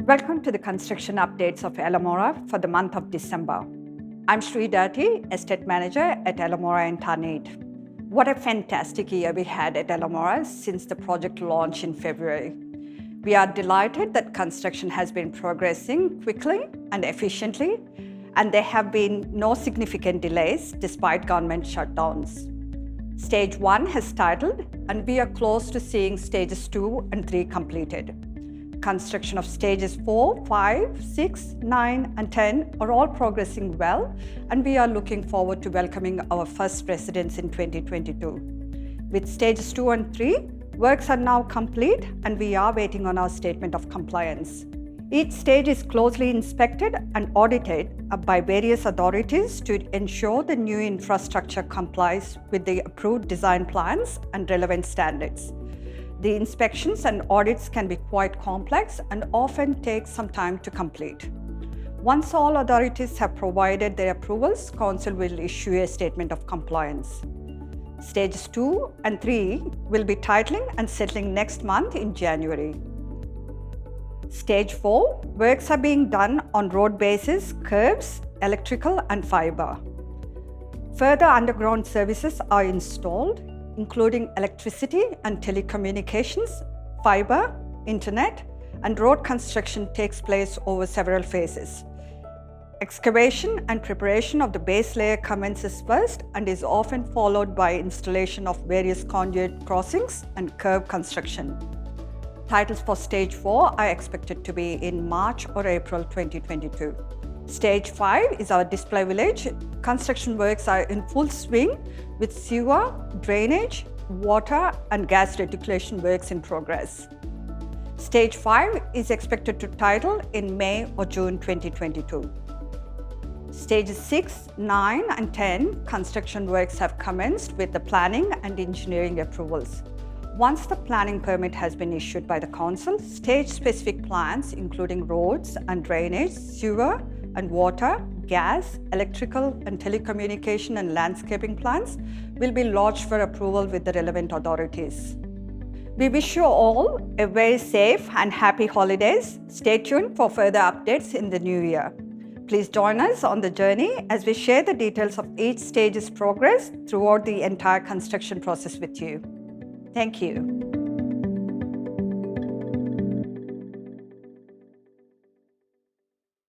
Welcome to the construction updates of Alamora for the month of December. I'm Sri Dati, Estate Manager at Alamora Tarneit. What a fantastic year we had at Alamora since the project launched in February. We are delighted that construction has been progressing quickly and efficiently, and there have been no significant delays despite government shutdowns. Stage 1 has started, and we are close to seeing stages 2 and 3 completed. Construction of stages 4, 5, 6, 9 and 10 are all progressing well, and we are looking forward to welcoming our first residents in 2022. With stages 2 and 3, works are now complete and we are waiting on our statement of compliance. Each stage is closely inspected and audited by various authorities to ensure the new infrastructure complies with the approved design plans and relevant standards. The inspections and audits can be quite complex and often take some time to complete. Once all authorities have provided their approvals, Council will issue a statement of compliance. Stages 2 and 3 will be titling and settling next month in January. Stage 4, works are being done on road bases, curbs, electrical and fibre. Further underground services are installed, including electricity and telecommunications, fibre, internet, and road construction takes place over several phases. Excavation and preparation of the base layer commences first and is often followed by installation of various conduit crossings and curb construction. Titles for Stage 4 are expected to be in March or April 2022. Stage 5 is our display village. Construction works are in full swing with sewer, drainage, water and gas reticulation works in progress. Stage 5 is expected to title in May or June 2022. Stages 6, 9 and 10 construction works have commenced with the planning and engineering approvals. Once the planning permit has been issued by the Council, stage-specific plans including roads and drainage, sewer and water, gas, electrical and telecommunication and landscaping plans will be lodged for approval with the relevant authorities. We wish you all a very safe and happy holidays. Stay tuned for further updates in the new year. Please join us on the journey as we share the details of each stage's progress throughout the entire construction process with you. Thank you.